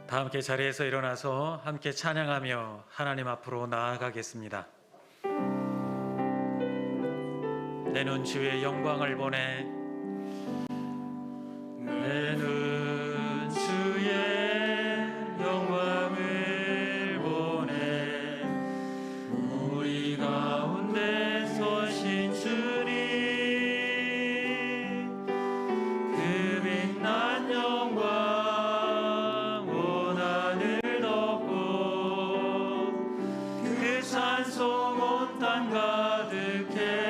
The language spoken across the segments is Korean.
다 함께 자리에서 일어나서 함께 찬양하며 하나님 앞으로 나아가겠습니다. 내 눈 주의 영광을 보내, 내 눈 주의 영광을 보내, 우리 가운데 서신 주님, 그 빛난 영광 온 하늘 덮고, 그 찬송 온 땅 가득해.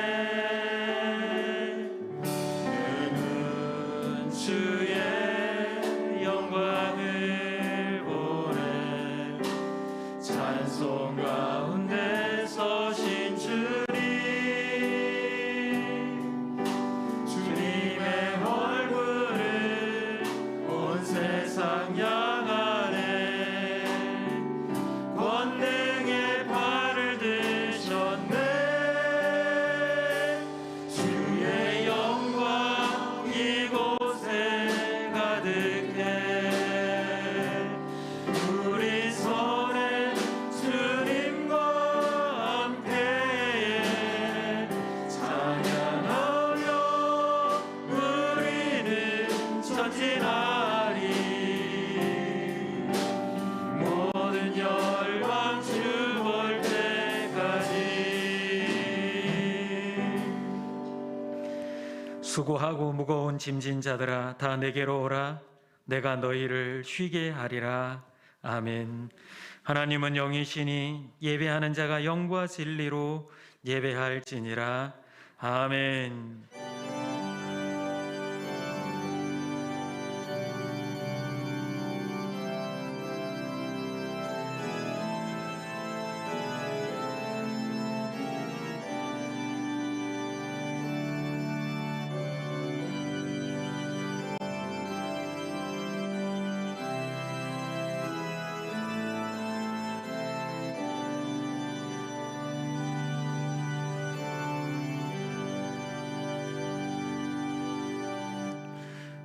주의 영광을 보내, 찬송 가운데 서신 주님, 주님의 얼굴을 온 세상 향하네, 권능의 발을 드셨네. 주의 영광 이곳에 가득해. 우리 손에 주님과 함께 찬양하며 우리는 전진하리. 모든 열방 주 볼 때까지. 수고하고 무거운 짐진 자들아 다 내게로 오라. 내가 너희를 쉬게 하리라. 아멘. 하나님은 영이시니 예배하는 자가 영과 진리로 예배할지니라. 아멘.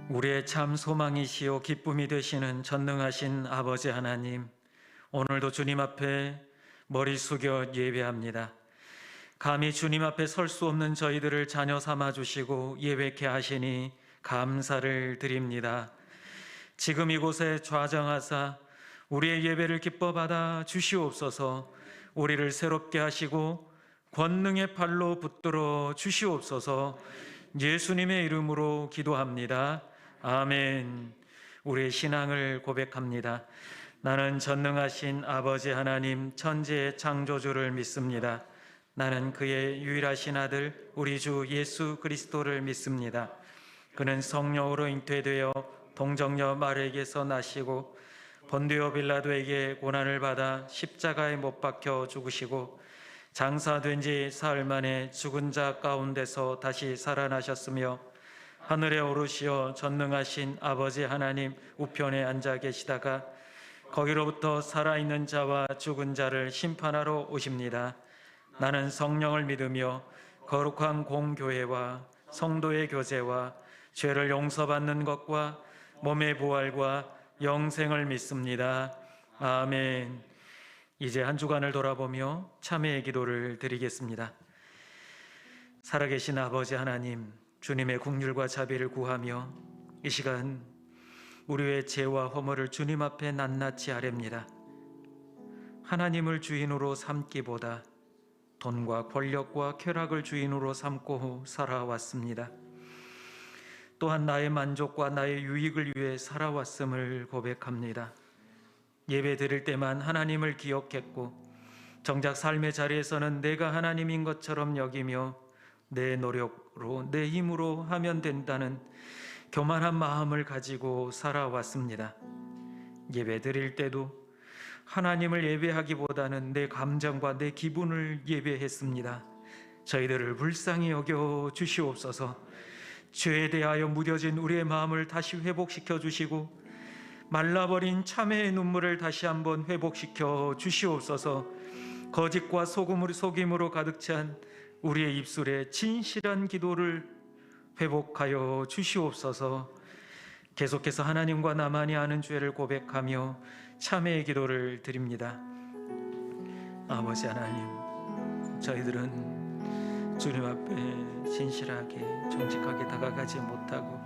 우리의 참 소망이시요 기쁨이 되시는 전능하신 아버지 하나님, 오늘도 주님 앞에 머리 숙여 예배합니다. 감히 주님 앞에 설 수 없는 저희들을 자녀 삼아 주시고 예배케 하시니 감사를 드립니다. 지금 이곳에 좌정하사 우리의 예배를 기뻐 받아 주시옵소서. 우리를 새롭게 하시고 권능의 팔로 붙들어 주시옵소서. 예수님의 이름으로 기도합니다. 아멘. 우리의 신앙을 고백합니다. 나는 전능하신 아버지 하나님 천지의 창조주를 믿습니다. 나는 그의 유일하신 아들 우리 주 예수 그리스도를 믿습니다. 그는 성령으로 잉태되어 동정녀 마리아에게서 나시고 본디오 빌라도에게 고난을 받아 십자가에 못 박혀 죽으시고 장사된 지 사흘 만에 죽은 자 가운데서 다시 살아나셨으며 하늘에 오르시어 전능하신 아버지 하나님 우편에 앉아 계시다가 거기로부터 살아있는 자와 죽은 자를 심판하러 오십니다. 나는 성령을 믿으며 거룩한 공교회와 성도의 교제와 죄를 용서받는 것과 몸의 부활과 영생을 믿습니다. 아멘. 이제 한 주간을 돌아보며 참회의 기도를 드리겠습니다. 살아계신 아버지 하나님, 주님의 긍휼과 자비를 구하며 이 시간 우리의 죄와 허물을 주님 앞에 낱낱이 아뢰옵니다. 하나님을 주인으로 삼기보다 돈과 권력과 쾌락을 주인으로 삼고 살아왔습니다. 또한 나의 만족과 나의 유익을 위해 살아왔음을 고백합니다. 예배 드릴 때만 하나님을 기억했고 정작 삶의 자리에서는 내가 하나님인 것처럼 여기며 내 노력으로 내 힘으로 하면 된다는 교만한 마음을 가지고 살아왔습니다. 예배 드릴 때도 하나님을 예배하기보다는 내 감정과 내 기분을 예배했습니다. 저희들을 불쌍히 여겨 주시옵소서. 죄에 대하여 무뎌진 우리의 마음을 다시 회복시켜 주시고 말라버린 참회의 눈물을 다시 한번 회복시켜 주시옵소서. 거짓과 속임으로 가득 찬 우리의 입술에 진실한 기도를 회복하여 주시옵소서. 계속해서 하나님과 나만이 아는 죄를 고백하며 참회의 기도를 드립니다. 아버지 하나님, 저희들은 주님 앞에 진실하게 정직하게 다가가지 못하고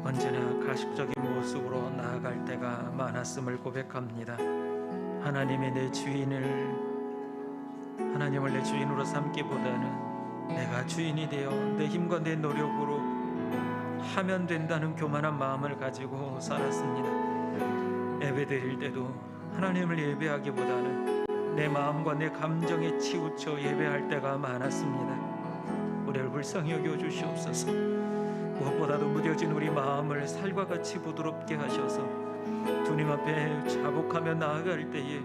언제나 가식적인 모습으로 나아갈 때가 많았음을 고백합니다. 하나님의 내 주인을 하나님을 내 주인으로 삼기보다는 내가 주인이 되어 내 힘과 내 노력으로 하면 된다는 교만한 마음을 가지고 살았습니다. 예배 드릴 때도 하나님을 예배하기보다는 내 마음과 내 감정에 치우쳐 예배할 때가 많았습니다. 우리를 불쌍히 여겨 주시옵소서. 무엇보다도 무뎌진 우리 마음을 살과 같이 부드럽게 하셔서 주님 앞에 자복하며 나아갈 때에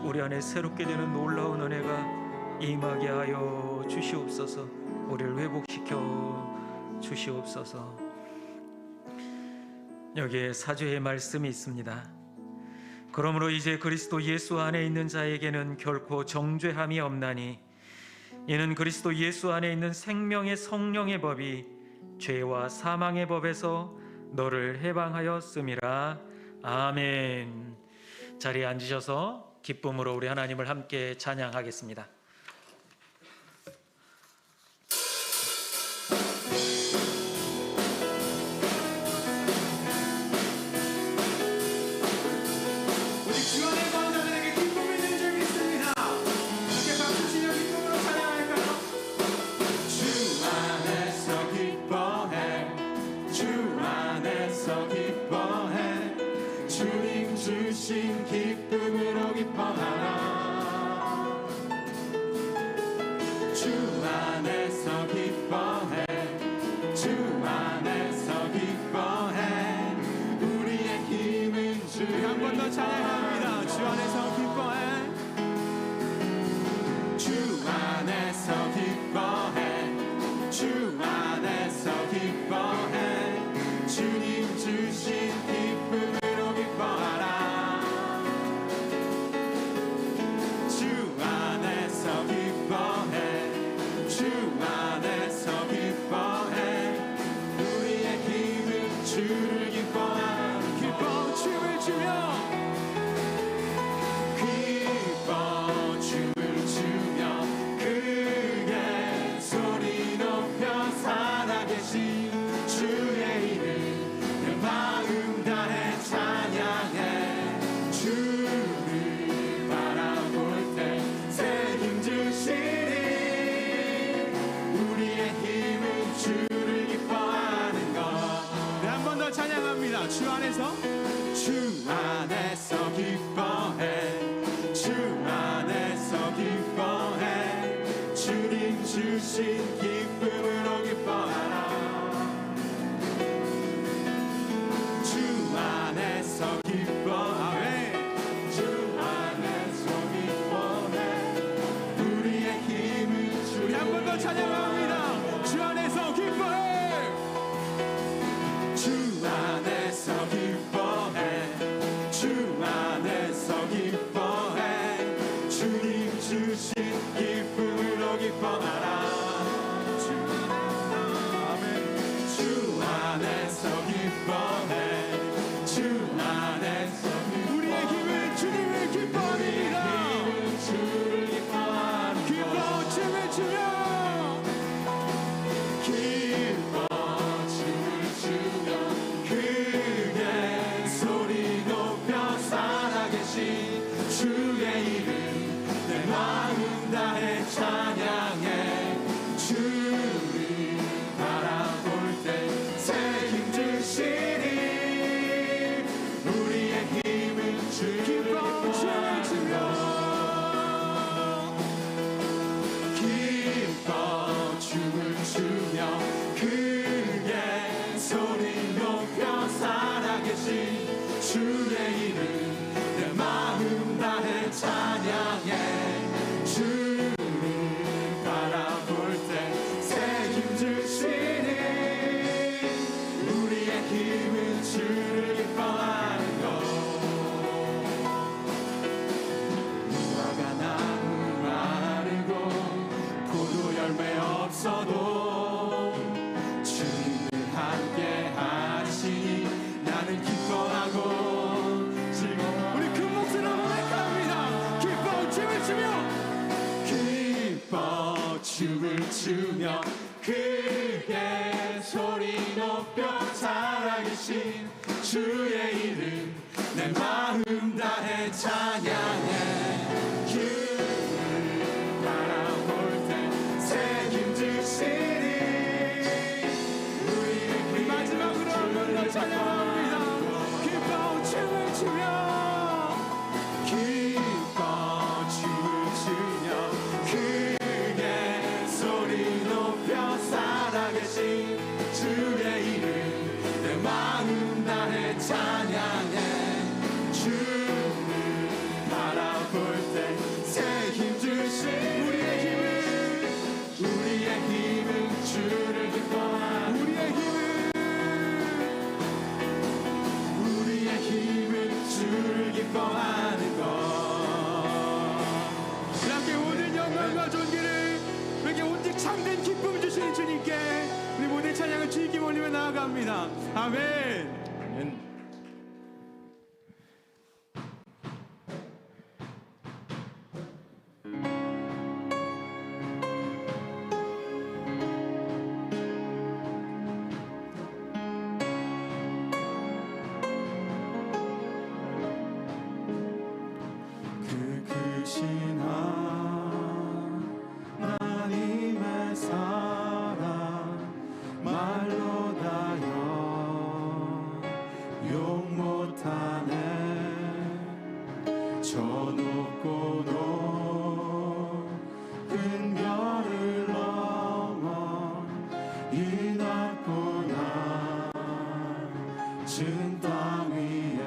우리 안에 새롭게 되는 놀라운 은혜가 임하게 하여 주시옵소서. 우리를 회복시켜 주시옵소서. 여기에 사죄의 말씀이 있습니다. 그러므로 이제 그리스도 예수 안에 있는 자에게는 결코 정죄함이 없나니 이는 그리스도 예수 안에 있는 생명의 성령의 법이 죄와 사망의 법에서 너를 해방하였음이라. 아멘. 자리에 앉으셔서 기쁨으로 우리 하나님을 함께 찬양하겠습니다. 주신 기쁨으로 기뻐하라. 주 안에서 기뻐해. 주 안에서 기뻐해. 우리의 힘은 주. 한 번 더 찬양합니다. 주 안에서 기뻐해. 주 안에서 기뻐해. 주 안에서 기뻐해. 주님 주신 기쁨으로 기뻐하라. 주를 기뻐하라. 기뻐 춤을 추며 기뻐 춤을 추며 크게 소리 높여 살아계신 주의 이름 내 마음 다해 찬양해. 주를 바라볼 때 새 힘 주시니 우리의 힘은 주를 기뻐하는 것. 한 번 더 찬양합니다. 주 안에서 기뻐해. 주 안에서 기뻐해. 주님 주신 기쁨으로 기뻐하라. 주 안에서 기뻐해. 주 안에서 기뻐해. 우리의 힘은 주. 우리 한 번 더 찬양합니다. 주 안에서 기뻐해. 주 안에서 기뻐해. 주 안에서 기뻐해. 주님 주신 기쁨으로 기뻐하라. 아멘. 주 안에서 기뻐해. 주 안에서 기뻐해. 우리의 힘은 주님을 기뻐합니다. 힘은 주를 기뻐하는 기뻐 춤을 추며 기뻐 춤을 추며 크게 소리 높여 살아계신 주의 이름 내 마음 다해 찬양해. 주를 바라볼 때 새 힘 주시니 우리의 힘은 주를 기뻐하며 기뻐 춤을 추며 크게 소리 높여 살아계신 주의 이름 내 마음 다해 찬양해. 주를 바라볼 때 새 힘 주시니 우리의 힘은 주를 기뻐하는 것. 무화과 나무 마르고 포도 열매 없어도 주님을 함께 하시니 주의 이름 내 마음 다해 찬양해. 주를 바라볼 때 새 힘 주시니 우리 마지막으로 한 번 더 찬양합니다. 기뻐 춤을 추며 기뻐 춤을 추며 크게 소리 높여 살아계신 주의 이름 내 마음 다해 찬양해. 주를 바라볼 때 새 힘 주신 우리의 힘은 주를 기뻐하는 우리의 힘은 주를 기뻐하는 것. 함께 모든 영광과 존귀를 우리에게 오직 참된 기쁨 주시는 주님께 우리 모든 찬양을 주님께 올리며 나아갑니다. 아멘. 그 크신 하나님의 사랑 말로 다여 용 못하네. 저 높고 높은 별을 넘어 이 낮고 낮은 땅 위에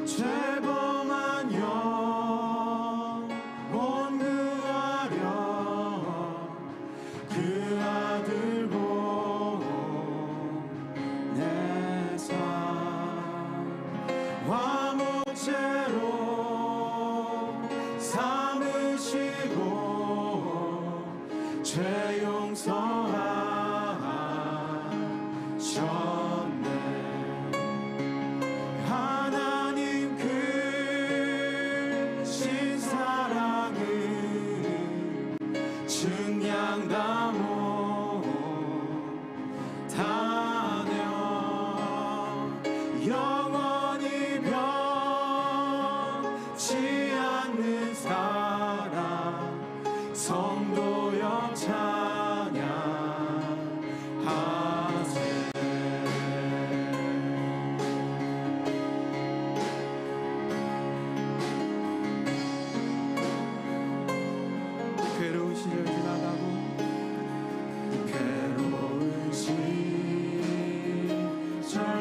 죄범한 영혼 구하려 그 아들 보내사 화목제로 삼으시고 죄 용서하셨네. 하나님 크신 사랑을 증량다 못하며 영원히 변치 않는 사랑 성도여 찬양하세. 괴로운 시절 지나가고 괴로운 시절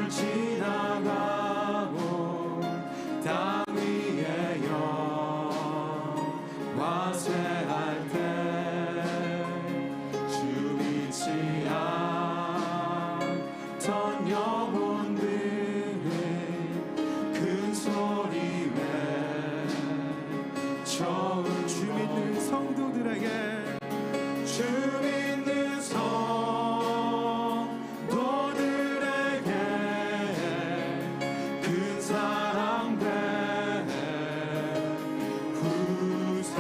지나가고 땅 위에 영화 쇠할 때 주 믿지 않던 영혼들은 큰 소리 외쳐 주 믿는 성도들에게 주 믿는 성도들에게 큰 사랑 베푸사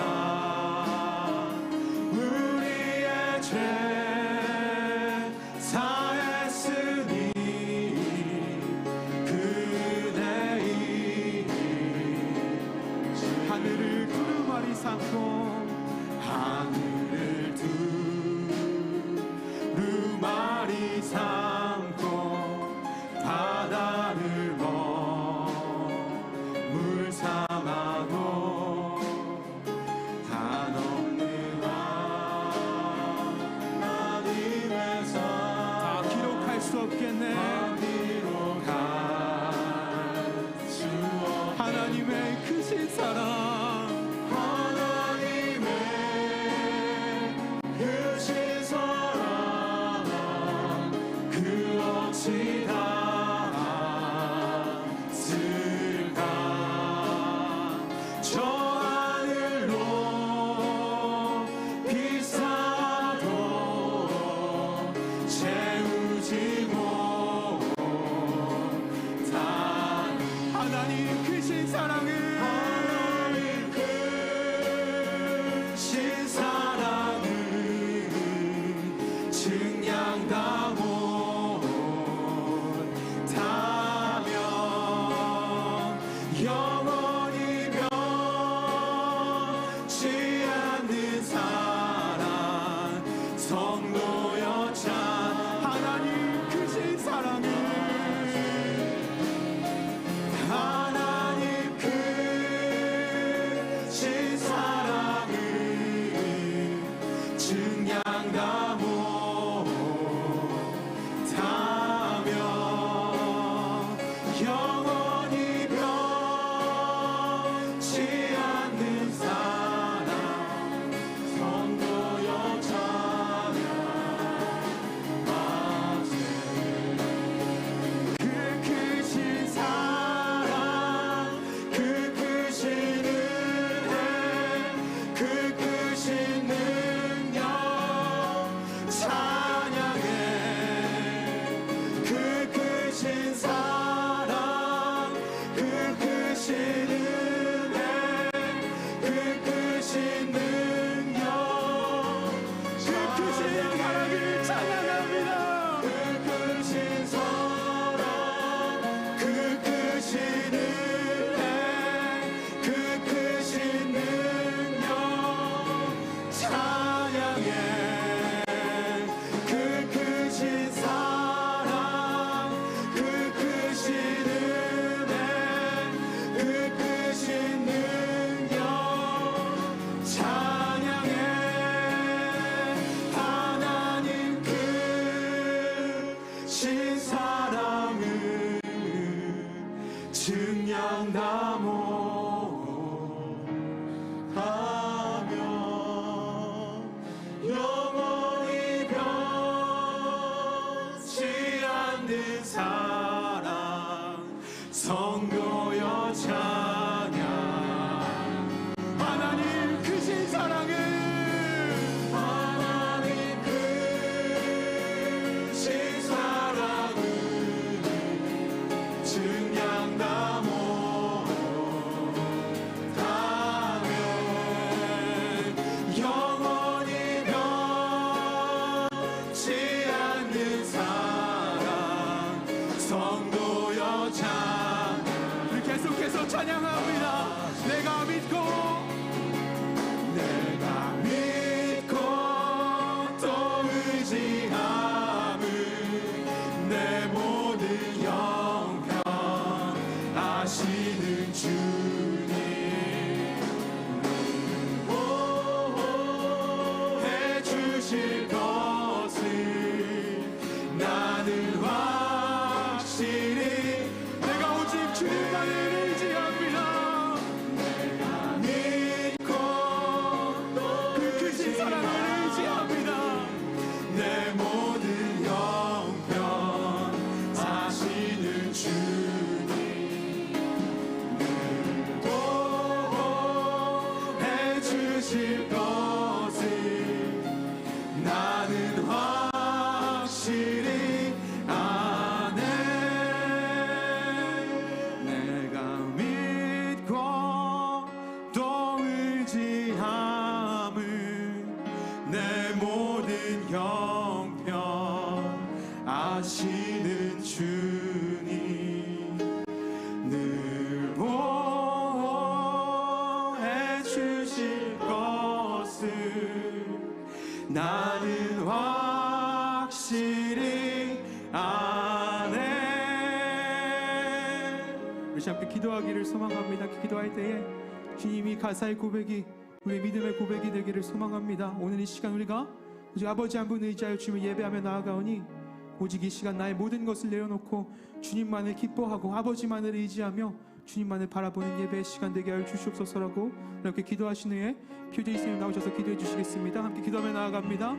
우리의 죄 사했으니 그대 하늘을 두루마리 삼고 하늘을 두루마리 삼고 바다를 물 삼아도 한없는 하나님에서 다 기록할 수 없겠네. 하나님의 크신 사랑 하나님의 크신 사랑 그 영원히 변치 않는 사랑 성도여 참 하나님 크신 사랑을 하나님 크신 사랑을 증량다 못하며 영원히 변치 않는 사랑 성도여 찬양하세 그 크신 사랑 그 크신 은혜 그 크신 능력 찬양해 그 크신 사랑 그 크신 은혜 그 크신 능력 그 크신 사랑을 찬양합니다 그 크신 사랑 그 크신 은혜 그 크신 능력 찬양해 그 크신 사랑 그 크신 은혜 그 크신 능력 찬양해 하나님 크신 사랑을 증량다 못하며 영원히 변치 않는 사랑 성도여 찬양 하나님 크신 사랑을 하나님 크신 사랑을 증량다 못하며 영원히 변치 않는 사랑 성도여 찬양 우리 계속해서 찬양합니다 내가 믿고 또 의지함을 내 모든 형편 아시는 주님 해주실 것을 나는 확실히 내가 오직 주님만을 의지합니다 내가 믿고 그 크신 사랑을 의지합니다 내 모든 형편 아시는 주님 늘 보호해주실 것을 나는 확실히 아네 내가 믿고 또 의지함을 내 모든 형편 아시는 주님 늘 보호해 주실 것을 나는 확실히 아네 우리 함께 기도하기를 소망합니다. 기도할 때에 주님이 가사의 고백이 우리의 믿음의 고백이 되기를 소망합니다. 오늘 이 시간 우리가 오직 아버지 한 분 의지하여 주님을 예배하며 나아가오니 오직 이 시간 나의 모든 것을 내려놓고 주님만을 기뻐하고 아버지만을 의지하며 주님만을 바라보는 예배의 시간 되게 하여 주시옵소서라고 이렇게 기도하신 후에 교제 이스님 나오셔서 기도해 주시겠습니다. 함께 기도하며 나아갑니다.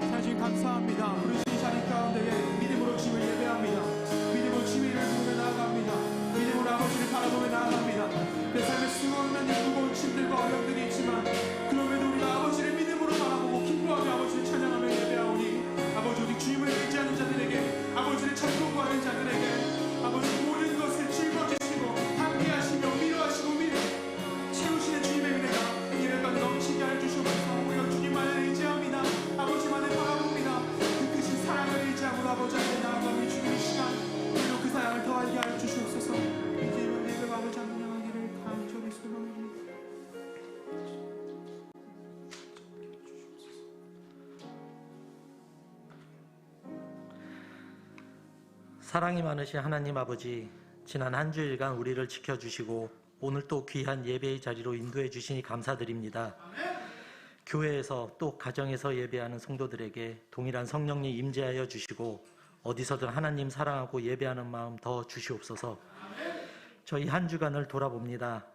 하나님 감사합니다. 우리 주님 자리 가운데에 믿음으로 주님을 예배합니다. 믿음으로 주님을 부르며 나아갑니다. 믿음으로 아버지를 바라보며 나아갑니다. 내 삶에 수많은 무거운 짐들과 어려움들이 있지만 그럼에도 우리가 아버지를 믿음으로 바라보고 기뻐하며 아버지를 찬양하며 예배하오니 아버지 오직 주님을 의지하는 자들에게 아버지를 찾고 구하는 자들에게 아버지 모든 것을 짊어지시고 함께하시며 위로하시고 채우시는 주님의 은혜가 이래까지 넘치게 하여 주시옵소서. 우리가 주님만을 의지합니다. 아버지만을 바라봅니다. 그 크신 사랑을 의지함으로 아버지 앞에 나아가며 주님의 시간 그리고 그 사랑을 더하게 하여 주시옵소서. 이제 예배가 아버지 찬양하게 사랑이 많으신 하나님 아버지, 지난 한 주일간 우리를 지켜주시고 오늘 또 귀한 예배의 자리로 인도해 주시니 감사드립니다. 교회에서 또 가정에서 예배하는 성도들에게 동일한 성령님 임재하여 주시고 어디서든 하나님 사랑하고 예배하는 마음 더 주시옵소서. 저희 한 주간을 돌아봅니다.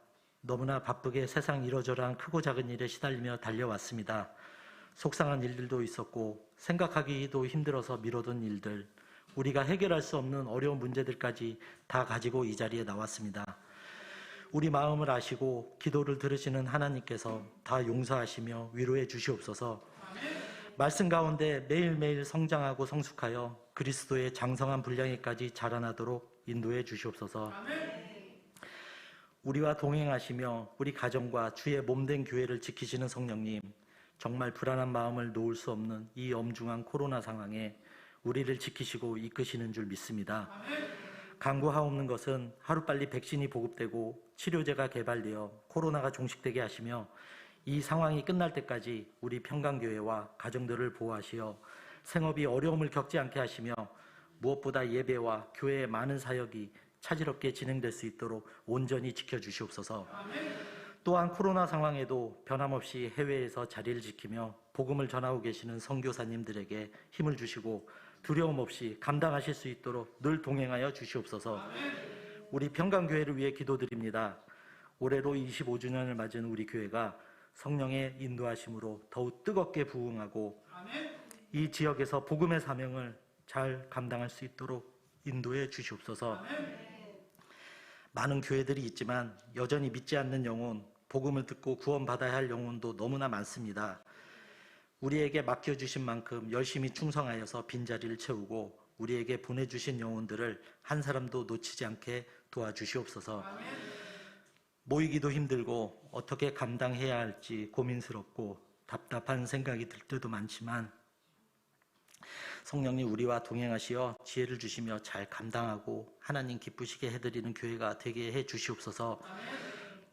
너무나 바쁘게 세상 이러저러한 크고 작은 일에 시달리며 달려왔습니다. 속상한 일들도 있었고 생각하기도 힘들어서 미뤄둔 일들, 우리가 해결할 수 없는 어려운 문제들까지 다 가지고 이 자리에 나왔습니다. 우리 마음을 아시고 기도를 들으시는 하나님께서 다 용서하시며 위로해 주시옵소서. 말씀 가운데 매일매일 성장하고 성숙하여 그리스도의 장성한 분량에까지 자라나도록 인도해 주시옵소서. 우리와 동행하시며 우리 가정과 주의 몸된 교회를 지키시는 성령님, 정말 불안한 마음을 놓을 수 없는 이 엄중한 코로나 상황에 우리를 지키시고 이끄시는 줄 믿습니다. 간구하옵는 것은 하루빨리 백신이 보급되고 치료제가 개발되어 코로나가 종식되게 하시며 이 상황이 끝날 때까지 우리 평강교회와 가정들을 보호하시어 생업이 어려움을 겪지 않게 하시며 무엇보다 예배와 교회의 많은 사역이 차질없게 진행될 수 있도록 온전히 지켜주시옵소서. 또한 코로나 상황에도 변함없이 해외에서 자리를 지키며 복음을 전하고 계시는 선교사님들에게 힘을 주시고 두려움 없이 감당하실 수 있도록 늘 동행하여 주시옵소서. 우리 평강교회를 위해 기도드립니다. 올해로 25주년을 맞은 우리 교회가 성령의 인도하심으로 더욱 뜨겁게 부흥하고 이 지역에서 복음의 사명을 잘 감당할 수 있도록 인도해 주시옵소서. 많은 교회들이 있지만 여전히 믿지 않는 영혼, 복음을 듣고 구원받아야 할 영혼도 너무나 많습니다. 우리에게 맡겨주신 만큼 열심히 충성하여서 빈자리를 채우고 우리에게 보내주신 영혼들을 한 사람도 놓치지 않게 도와주시옵소서. 모이기도 힘들고 어떻게 감당해야 할지 고민스럽고 답답한 생각이 들 때도 많지만 성령님 우리와 동행하시어 지혜를 주시며 잘 감당하고 하나님 기쁘시게 해드리는 교회가 되게 해주시옵소서.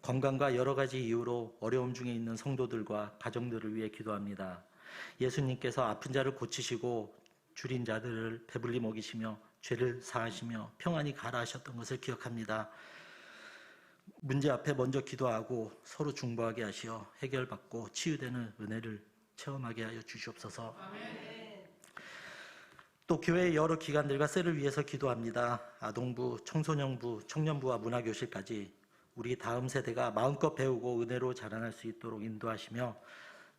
건강과 여러 가지 이유로 어려움 중에 있는 성도들과 가정들을 위해 기도합니다. 예수님께서 아픈 자를 고치시고 줄인 자들을 배불리 먹이시며 죄를 사하시며 평안히 가라 하셨던 것을 기억합니다. 문제 앞에 먼저 기도하고 서로 중보하게 하시어 해결받고 치유되는 은혜를 체험하게 하여 주시옵소서. 또 교회의 여러 기관들과 셀을 위해서 기도합니다. 아동부, 청소년부, 청년부와 문화교실까지 우리 다음 세대가 마음껏 배우고 은혜로 자라날 수 있도록 인도하시며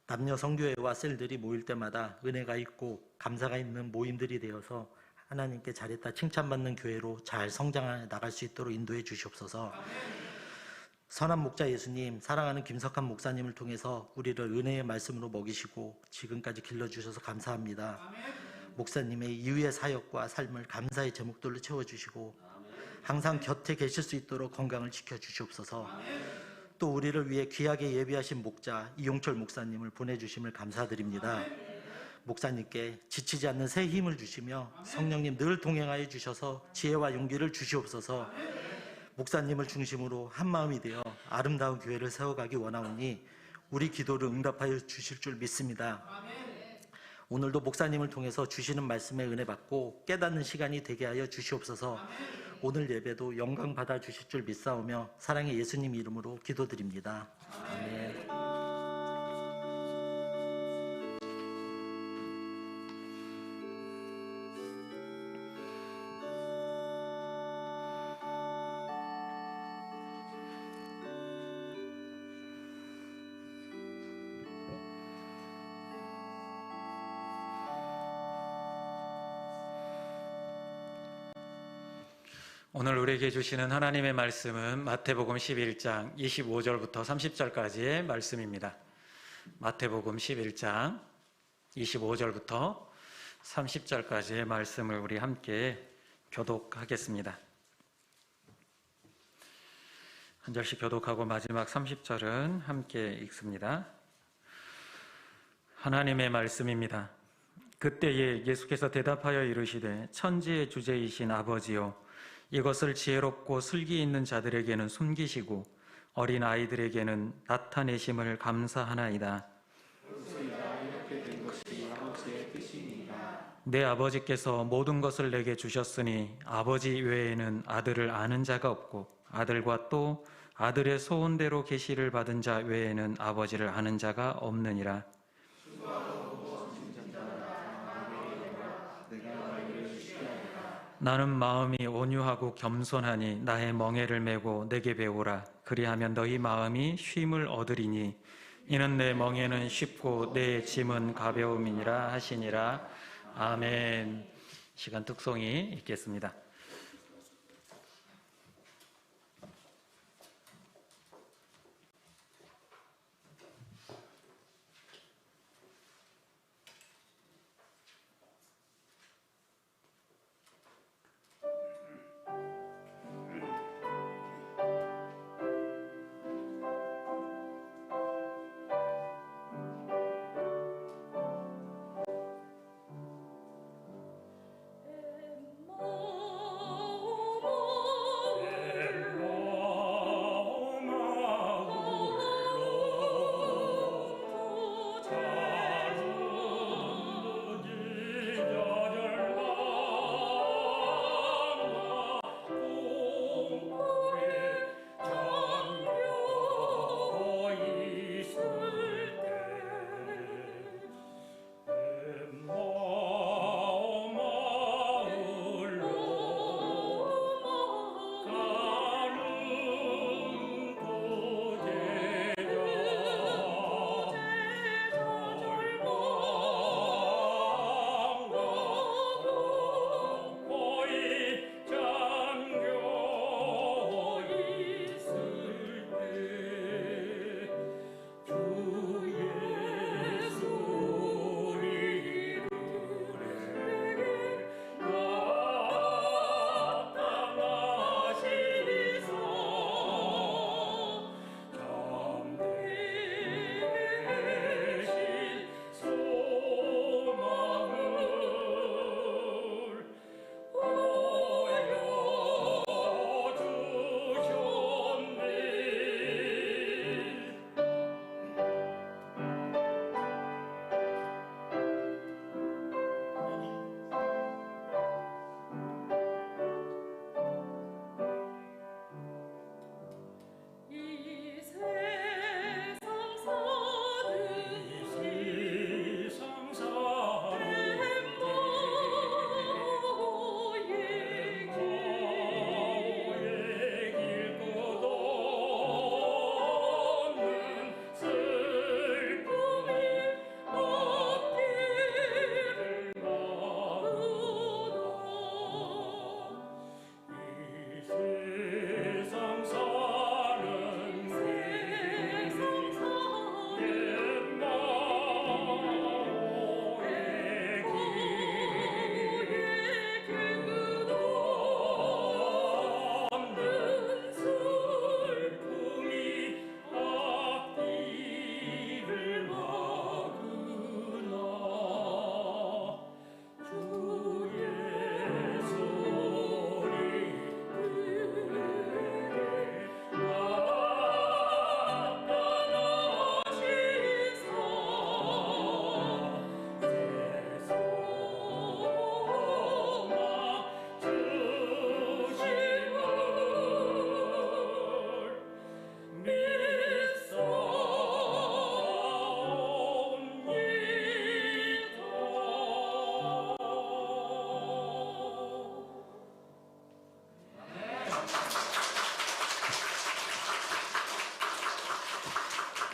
남녀 성교회와 셀들이 모일 때마다 은혜가 있고 감사가 있는 모임들이 되어서 하나님께 잘했다 칭찬받는 교회로 잘 성장해 나갈 수 있도록 인도해 주시옵소서. 선한 목자 예수님, 사랑하는 김석한 목사님을 통해서 우리를 은혜의 말씀으로 먹이시고 지금까지 길러주셔서 감사합니다. 목사님의 이후의 사역과 삶을 감사의 제목들로 채워주시고 항상 곁에 계실 수 있도록 건강을 지켜주시옵소서. 또 우리를 위해 귀하게 예비하신 목자 이용철 목사님을 보내주심을 감사드립니다. 목사님께 지치지 않는 새 힘을 주시며 성령님 늘 동행하여 주셔서 지혜와 용기를 주시옵소서. 목사님을 중심으로 한마음이 되어 아름다운 교회를 세워가기 원하오니 우리 기도를 응답하여 주실 줄 믿습니다. 오늘도 목사님을 통해서 주시는 말씀에 은혜 받고 깨닫는 시간이 되게 하여 주시옵소서. 오늘 예배도 영광 받아 주실 줄 믿사오며 사랑의 예수님 이름으로 기도드립니다. 아멘. 오늘 우리에게 주시는 하나님의 말씀은 마태복음 11장 25절부터 30절까지의 말씀입니다. 마태복음 11장 25절부터 30절까지의 말씀을 우리 함께 교독하겠습니다. 한 절씩 교독하고 마지막 30절은 함께 읽습니다. 하나님의 말씀입니다. 그때에 예수께서 대답하여 이르시되 천지의 주제이신 아버지여, 이것을 지혜롭고 슬기 있는 자들에게는 숨기시고 어린 아이들에게는 나타내심을 감사하나이다. 내 아버지께서 모든 것을 내게 주셨으니 아버지 외에는 아들을 아는 자가 없고 아들과 또 아들의 소원대로 계시를 받은 자 외에는 아버지를 아는 자가 없느니라. 나는 마음이 온유하고 겸손하니 나의 멍에를 메고 내게 배우라. 그리하면 너희 마음이 쉼을 얻으리니 이는 내 멍에는 쉽고 내 짐은 가벼움이니라 하시니라. 아멘. 시간 특송이 있겠습니다.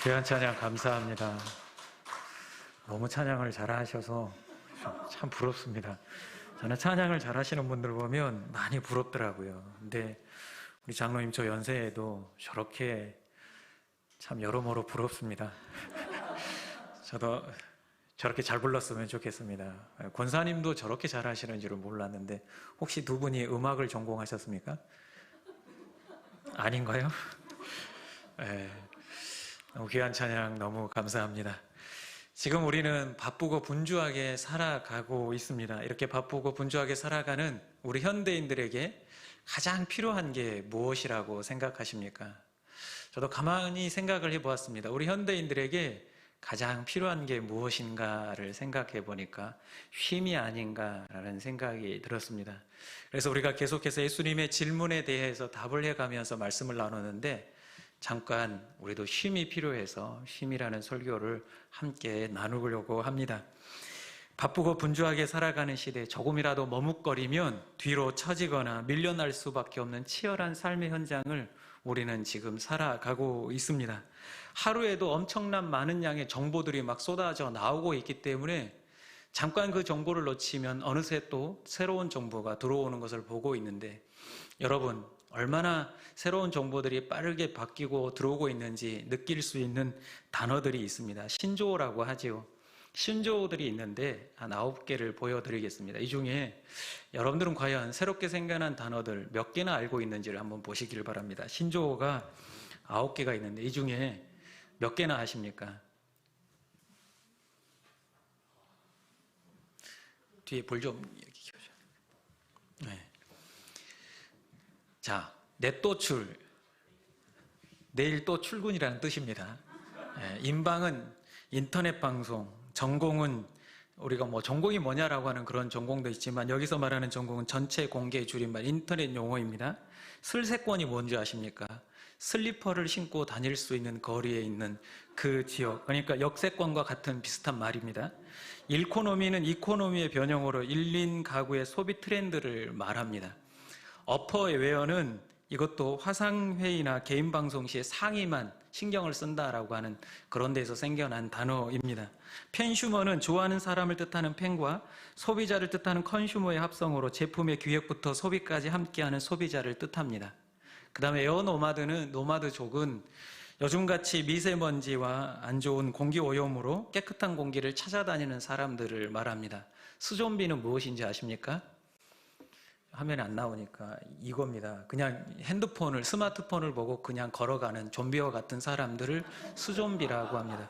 귀한 찬양 감사합니다. 너무 찬양을 잘하셔서 참 부럽습니다. 저는 찬양을 잘하시는 분들 보면 많이 부럽더라고요. 근데 우리 장로님 저 연세에도 저렇게 참 여러모로 부럽습니다. 저도 저렇게 잘 불렀으면 좋겠습니다. 권사님도 저렇게 잘하시는 줄은 몰랐는데 혹시 두 분이 음악을 전공하셨습니까? 아닌가요? 네. 너무 귀한 찬양 너무 감사합니다. 지금 우리는 바쁘고 분주하게 살아가고 있습니다. 이렇게 바쁘고 분주하게 살아가는 우리 현대인들에게 가장 필요한 게 무엇이라고 생각하십니까? 저도 가만히 생각을 해보았습니다. 우리 현대인들에게 가장 필요한 게 무엇인가를 생각해 보니까 쉼이 아닌가라는 생각이 들었습니다. 그래서 우리가 계속해서 예수님의 질문에 대해서 답을 해가면서 말씀을 나누는데 잠깐 우리도 쉼이 필요해서 쉼이라는 설교를 함께 나누려고 합니다. 바쁘고 분주하게 살아가는 시대에 조금이라도 머뭇거리면 뒤로 처지거나 밀려날 수밖에 없는 치열한 삶의 현장을 우리는 지금 살아가고 있습니다. 하루에도 엄청난 많은 양의 정보들이 막 쏟아져 나오고 있기 때문에 잠깐 그 정보를 놓치면 어느새 또 새로운 정보가 들어오는 것을 보고 있는데 여러분 얼마나 새로운 정보들이 빠르게 바뀌고 들어오고 있는지 느낄 수 있는 단어들이 있습니다. 신조어라고 하지요. 신조어들이 있는데 한 9개를 보여드리겠습니다. 이 중에 여러분들은 과연 새롭게 생겨난 단어들 몇 개나 알고 있는지를 한번 보시길 바랍니다. 신조어가 9개가 있는데 이 중에 몇 개나 아십니까? 뒤에 불 좀 켜줘. 네. 자, 내또출, 내일 또 출근이라는 뜻입니다. 네, 인방은 인터넷 방송, 전공은 우리가 뭐 전공이 뭐냐라고 하는 그런 전공도 있지만 여기서 말하는 전공은 전체 공개 줄임말 인터넷 용어입니다. 슬세권이 뭔지 아십니까? 슬리퍼를 신고 다닐 수 있는 거리에 있는 그 지역, 그러니까 역세권과 같은 비슷한 말입니다. 일코노미는 이코노미의 변형으로 1인 가구의 소비 트렌드를 말합니다. 어퍼의 웨어는 이것도 화상회의나 개인 방송 시에 상의만 신경을 쓴다라고 하는 그런 데서 생겨난 단어입니다. 펜슈머는 좋아하는 사람을 뜻하는 펜과 소비자를 뜻하는 컨슈머의 합성어로 제품의 기획부터 소비까지 함께하는 소비자를 뜻합니다. 그 다음에 에어노마드는 노마드족은 요즘같이 미세먼지와 안 좋은 공기 오염으로 깨끗한 공기를 찾아다니는 사람들을 말합니다. 스좀비는 무엇인지 아십니까? 화면에 안 나오니까 이겁니다. 그냥 핸드폰을, 스마트폰을 보고 그냥 걸어가는 좀비와 같은 사람들을 스좀비라고 합니다.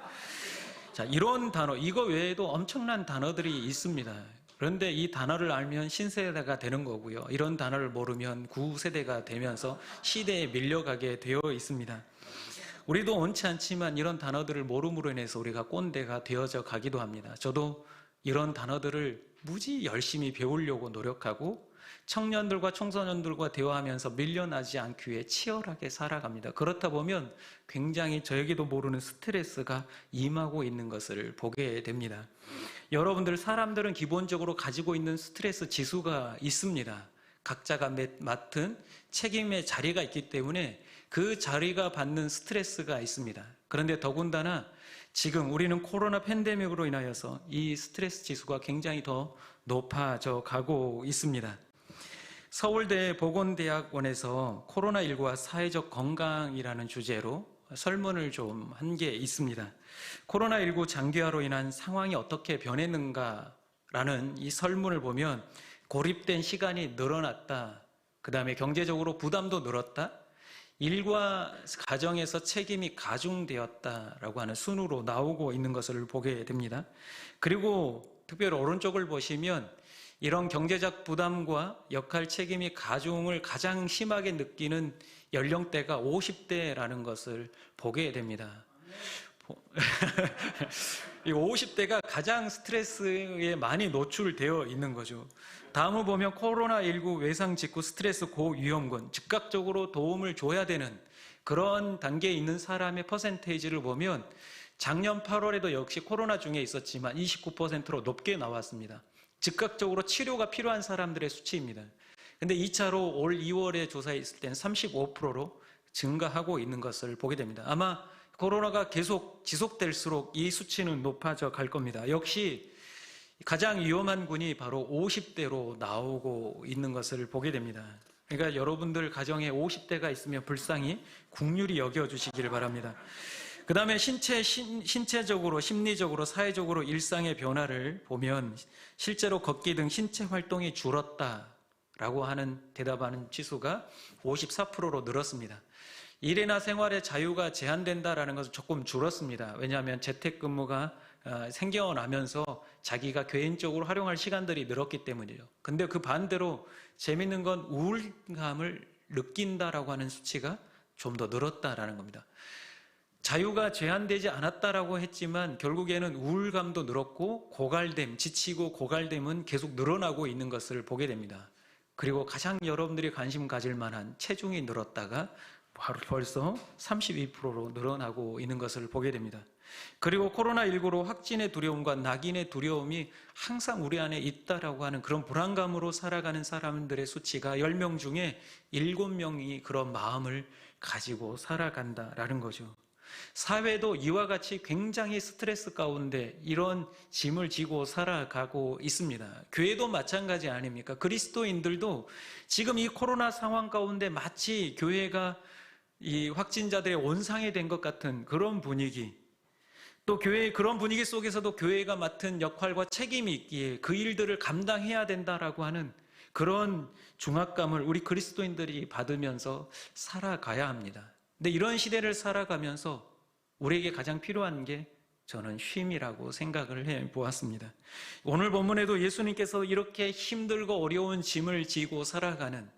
자, 이런 단어, 이거 외에도 엄청난 단어들이 있습니다. 그런데 이 단어를 알면 신세대가 되는 거고요. 이런 단어를 모르면 구세대가 되면서 시대에 밀려가게 되어 있습니다. 우리도 원치 않지만 이런 단어들을 모름으로 인해서 우리가 꼰대가 되어져 가기도 합니다. 저도 이런 단어들을 무지 열심히 배우려고 노력하고 청년들과 청소년들과 대화하면서 밀려나지 않기 위해 치열하게 살아갑니다. 그렇다 보면 굉장히 저에게도 모르는 스트레스가 임하고 있는 것을 보게 됩니다. 여러분들 사람들은 기본적으로 가지고 있는 스트레스 지수가 있습니다. 각자가 맡은 책임의 자리가 있기 때문에 그 자리가 받는 스트레스가 있습니다. 그런데 더군다나 지금 우리는 코로나 팬데믹으로 인하여서 이 스트레스 지수가 굉장히 더 높아져 가고 있습니다. 서울대 보건대학원에서 코로나19와 사회적 건강이라는 주제로 설문을 좀 한 게 있습니다. 코로나19 장기화로 인한 상황이 어떻게 변했는가라는 이 설문을 보면 고립된 시간이 늘어났다. 그 다음에 경제적으로 부담도 늘었다. 일과 가정에서 책임이 가중되었다라고 하는 순으로 나오고 있는 것을 보게 됩니다. 그리고 특별히 오른쪽을 보시면 이런 경제적 부담과 역할 책임이 가중을 가장 심하게 느끼는 연령대가 50대라는 것을 보게 됩니다. 이 50대가 가장 스트레스에 많이 노출되어 있는 거죠. 다음을 보면 코로나19 외상 직후 스트레스 고위험군, 즉각적으로 도움을 줘야 되는 그런 단계에 있는 사람의 퍼센테이지를 보면 작년 8월에도 역시 코로나 중에 있었지만 29%로 높게 나왔습니다. 즉각적으로 치료가 필요한 사람들의 수치입니다. 근데 2차로 올 2월에 조사했을 때는 35%로 증가하고 있는 것을 보게 됩니다. 아마 코로나가 계속 지속될수록 이 수치는 높아져 갈 겁니다. 역시 가장 위험한 군이 바로 50대로 나오고 있는 것을 보게 됩니다. 그러니까 여러분들 가정에 50대가 있으면 불쌍히 국률이 여겨주시기를 바랍니다. 그 다음에 신체적으로, 심리적으로, 사회적으로 일상의 변화를 보면 실제로 걷기 등 신체 활동이 줄었다라고 하는 대답하는 지수가 54%로 늘었습니다. 일이나 생활의 자유가 제한된다라는 것은 조금 줄었습니다. 왜냐하면 재택근무가 생겨나면서 자기가 개인적으로 활용할 시간들이 늘었기 때문이죠. 근데 그 반대로 재밌는 건 우울감을 느낀다라고 하는 수치가 좀 더 늘었다라는 겁니다. 자유가 제한되지 않았다라고 했지만 결국에는 우울감도 늘었고 고갈됨, 지치고 고갈됨은 계속 늘어나고 있는 것을 보게 됩니다. 그리고 가장 여러분들이 관심 가질 만한 체중이 늘었다가 벌써 32%로 늘어나고 있는 것을 보게 됩니다. 그리고 코로나19로 확진의 두려움과 낙인의 두려움이 항상 우리 안에 있다라고 하는 그런 불안감으로 살아가는 사람들의 수치가 10명 중에 7명이 그런 마음을 가지고 살아간다라는 거죠. 사회도 이와 같이 굉장히 스트레스 가운데 이런 짐을 지고 살아가고 있습니다. 교회도 마찬가지 아닙니까? 그리스도인들도 지금 이 코로나 상황 가운데 마치 교회가 이 확진자들의 온상이 된 것 같은 그런 분위기, 또 교회의 그런 분위기 속에서도 교회가 맡은 역할과 책임이 있기에 그 일들을 감당해야 된다라고 하는 그런 중압감을 우리 그리스도인들이 받으면서 살아가야 합니다. 근데 이런 시대를 살아가면서 우리에게 가장 필요한 게 저는 쉼이라고 생각을 해 보았습니다. 오늘 본문에도 예수님께서 이렇게 힘들고 어려운 짐을 지고 살아가는,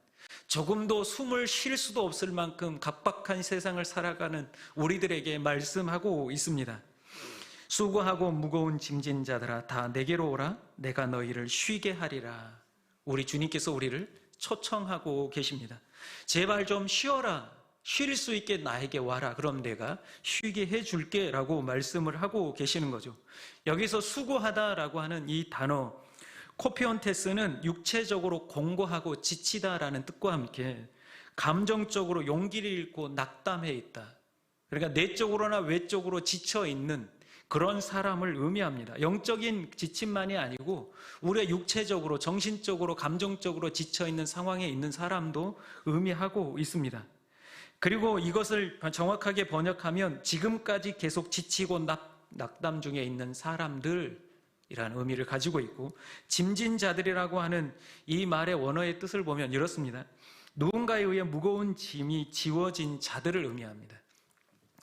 조금도 숨을 쉴 수도 없을 만큼 각박한 세상을 살아가는 우리들에게 말씀하고 있습니다. 수고하고 무거운 짐진 자들아 다 내게로 오라, 내가 너희를 쉬게 하리라. 우리 주님께서 우리를 초청하고 계십니다. 제발 좀 쉬어라, 쉴 수 있게 나에게 와라, 그럼 내가 쉬게 해줄게 라고 말씀을 하고 계시는 거죠. 여기서 수고하다라고 하는 이 단어 코피온테스는 육체적으로 공고하고 지치다라는 뜻과 함께 감정적으로 용기를 잃고 낙담해 있다, 그러니까 내적으로나 외적으로 지쳐 있는 그런 사람을 의미합니다. 영적인 지침만이 아니고 우리의 육체적으로, 정신적으로, 감정적으로 지쳐 있는 상황에 있는 사람도 의미하고 있습니다. 그리고 이것을 정확하게 번역하면 지금까지 계속 지치고 낙담 중에 있는 사람들이라는 의미를 가지고 있고, 짐진 자들이라고 하는 이 말의 원어의 뜻을 보면 이렇습니다. 누군가에 의해 무거운 짐이 지워진 자들을 의미합니다.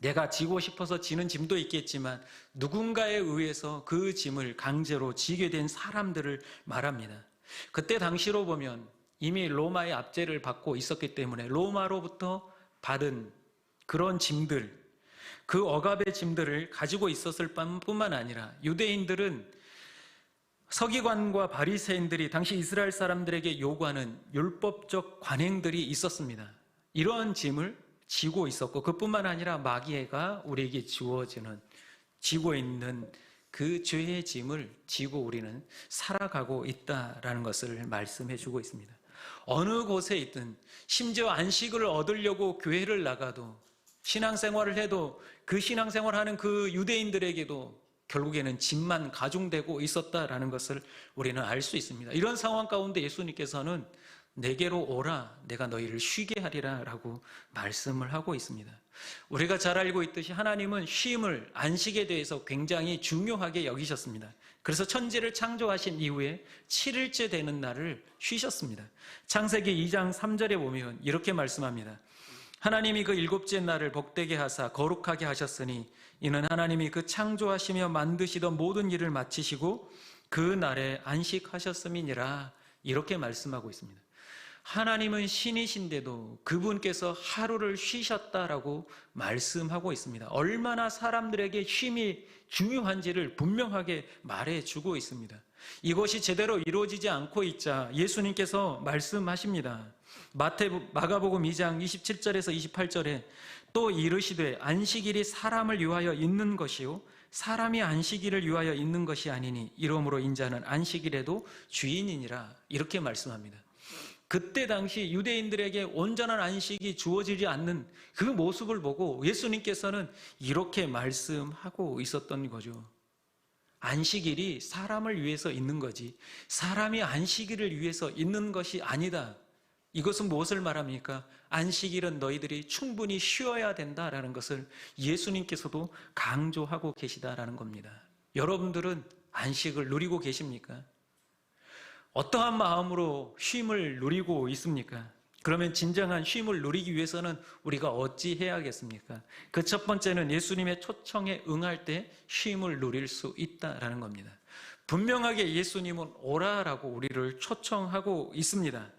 내가 지고 싶어서 지는 짐도 있겠지만 누군가에 의해서 그 짐을 강제로 지게 된 사람들을 말합니다. 그때 당시로 보면 이미 로마의 압제를 받고 있었기 때문에 로마로부터 받은 그런 짐들, 그 억압의 짐들을 가지고 있었을 뿐만 아니라 유대인들은 서기관과 바리새인들이 당시 이스라엘 사람들에게 요구하는 율법적 관행들이 있었습니다. 이러한 짐을 지고 있었고, 그뿐만 아니라 마귀가 우리에게 지고 있는 그 죄의 짐을 지고 우리는 살아가고 있다라는 것을 말씀해 주고 있습니다. 어느 곳에 있든, 심지어 안식을 얻으려고 교회를 나가도, 신앙생활을 해도 그 신앙생활하는 그 유대인들에게도 결국에는 짐만 가중되고 있었다라는 것을 우리는 알 수 있습니다. 이런 상황 가운데 예수님께서는 내게로 오라, 내가 너희를 쉬게 하리라 라고 말씀을 하고 있습니다. 우리가 잘 알고 있듯이 하나님은 쉼을, 안식에 대해서 굉장히 중요하게 여기셨습니다. 그래서 천지를 창조하신 이후에 7일째 되는 날을 쉬셨습니다. 창세기 2장 3절에 보면 이렇게 말씀합니다. 하나님이 그 7째 날을 복되게 하사 거룩하게 하셨으니 이는 하나님이 그 창조하시며 만드시던 모든 일을 마치시고 그 날에 안식하셨음이니라, 이렇게 말씀하고 있습니다. 하나님은 신이신데도 그분께서 하루를 쉬셨다라고 말씀하고 있습니다. 얼마나 사람들에게 쉼이 중요한지를 분명하게 말해주고 있습니다. 이것이 제대로 이루어지지 않고 있자 예수님께서 말씀하십니다. 마가복음 2장 27절에서 28절에 또 이르시되 안식일이 사람을 위하여 있는 것이요 사람이 안식일을 위하여 있는 것이 아니니 이러므로 인자는 안식일에도 주인이니라, 이렇게 말씀합니다. 그때 당시 유대인들에게 온전한 안식이 주어지지 않는 그 모습을 보고 예수님께서는 이렇게 말씀하고 있었던 거죠. 안식일이 사람을 위해서 있는 거지 사람이 안식일을 위해서 있는 것이 아니다. 이것은 무엇을 말합니까? 안식일은 너희들이 충분히 쉬어야 된다라는 것을 예수님께서도 강조하고 계시다라는 겁니다. 여러분들은 안식을 누리고 계십니까? 어떠한 마음으로 쉼을 누리고 있습니까? 그러면 진정한 쉼을 누리기 위해서는 우리가 어찌 해야겠습니까? 그 첫 번째는 예수님의 초청에 응할 때 쉼을 누릴 수 있다라는 겁니다. 분명하게 예수님은 오라라고 우리를 초청하고 있습니다.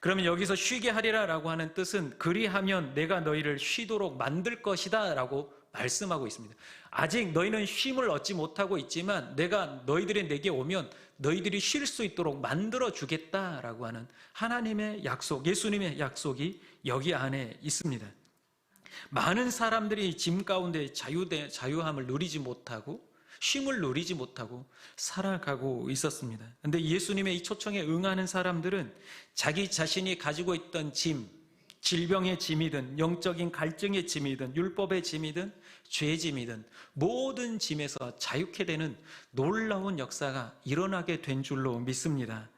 그러면 여기서 쉬게 하리라라고 하는 뜻은 그리하면 내가 너희를 쉬도록 만들 것이다 라고 말씀하고 있습니다. 아직 너희는 쉼을 얻지 못하고 있지만 내가 너희들이 내게 오면 너희들이 쉴 수 있도록 만들어 주겠다라고 하는 하나님의 약속, 예수님의 약속이 여기 안에 있습니다. 많은 사람들이 짐 가운데 자유함을 누리지 못하고 쉼을 누리지 못하고 살아가고 있었습니다. 그런데 예수님의 이 초청에 응하는 사람들은 자기 자신이 가지고 있던 짐, 질병의 짐이든 영적인 갈증의 짐이든 율법의 짐이든 죄의 짐이든 모든 짐에서 자유케 되는 놀라운 역사가 일어나게 된 줄로 믿습니다.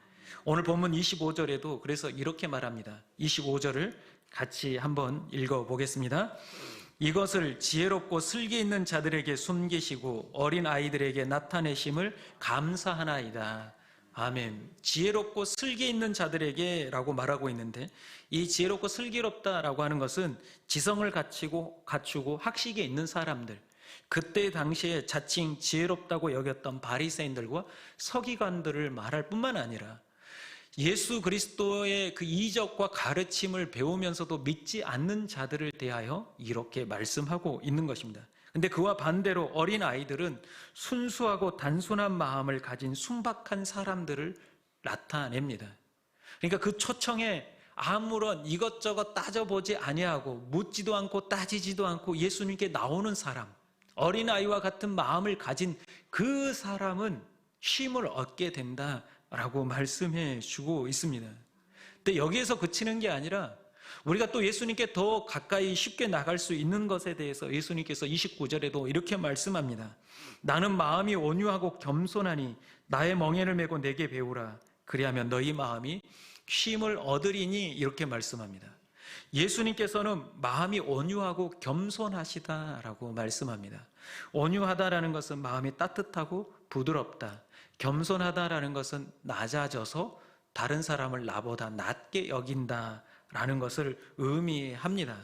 오늘 본문 25절에도 그래서 이렇게 말합니다. 25절을 같이 한번 읽어보겠습니다. 이것을 지혜롭고 슬기 있는 자들에게 숨기시고 어린 아이들에게 나타내심을 감사하나이다. 아멘. 지혜롭고 슬기 있는 자들에게 라고 말하고 있는데, 이 지혜롭고 슬기롭다라고 하는 것은 지성을 갖추고 학식에 있는 사람들, 그때 당시에 자칭 지혜롭다고 여겼던 바리새인들과 서기관들을 말할 뿐만 아니라 예수 그리스도의 그 이적과 가르침을 배우면서도 믿지 않는 자들을 대하여 이렇게 말씀하고 있는 것입니다. 근데 그와 반대로 어린 아이들은 순수하고 단순한 마음을 가진 순박한 사람들을 나타냅니다. 그러니까 그 초청에 아무런 이것저것 따져보지 아니하고 묻지도 않고 따지지도 않고 예수님께 나오는 사람, 어린아이와 같은 마음을 가진 그 사람은 쉼을 얻게 된다라고 말씀해 주고 있습니다. 근데 여기에서 그치는 게 아니라 우리가 또 예수님께 더 가까이 쉽게 나갈 수 있는 것에 대해서 예수님께서 29절에도 이렇게 말씀합니다. 나는 마음이 온유하고 겸손하니 나의 멍에를 메고 내게 배우라. 그리하면 너희 마음이 쉼을 얻으리니, 이렇게 말씀합니다. 예수님께서는 마음이 온유하고 겸손하시다라고 말씀합니다. 온유하다라는 것은 마음이 따뜻하고 부드럽다. 겸손하다라는 것은 낮아져서 다른 사람을 나보다 낮게 여긴다라는 것을 의미합니다.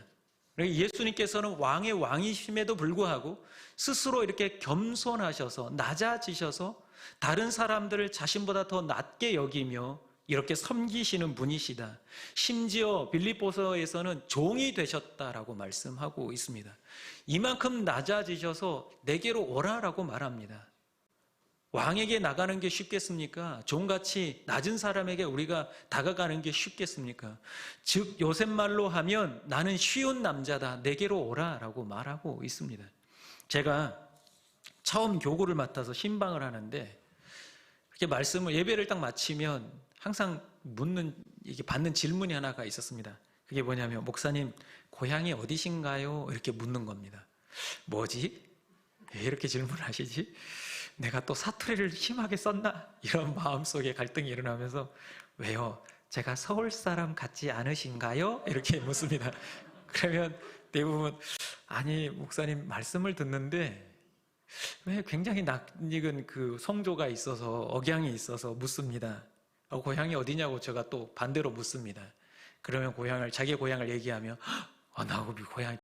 예수님께서는 왕의 왕이심에도 불구하고 스스로 이렇게 겸손하셔서 낮아지셔서 다른 사람들을 자신보다 더 낮게 여기며 이렇게 섬기시는 분이시다. 심지어 빌립보서에서는 종이 되셨다라고 말씀하고 있습니다. 이만큼 낮아지셔서 내게로 오라라고 말합니다. 왕에게 나가는 게 쉽겠습니까? 종같이 낮은 사람에게 우리가 다가가는 게 쉽겠습니까? 즉 요셉 말로 하면 나는 쉬운 남자다, 내게로 오라라고 말하고 있습니다. 제가 처음 교구를 맡아서 신방을 하는데 이렇게 말씀을, 예배를 딱 마치면 항상 이게 받는 질문이 하나가 있었습니다. 그게 뭐냐면, 목사님 고향이 어디신가요? 이렇게 묻는 겁니다. 뭐지? 왜 이렇게 질문을 하시지? 내가 또 사투리를 심하게 썼나? 이런 마음속에 갈등이 일어나면서, 왜요? 제가 서울 사람 같지 않으신가요? 이렇게 묻습니다. 그러면 대부분, 아니 목사님 말씀을 듣는데 왜 굉장히 낯익은 그 성조가 있어서, 억양이 있어서 묻습니다. 고향이 어디냐고 제가 또 반대로 묻습니다. 그러면 자기 고향을 얘기하며, 나 고향이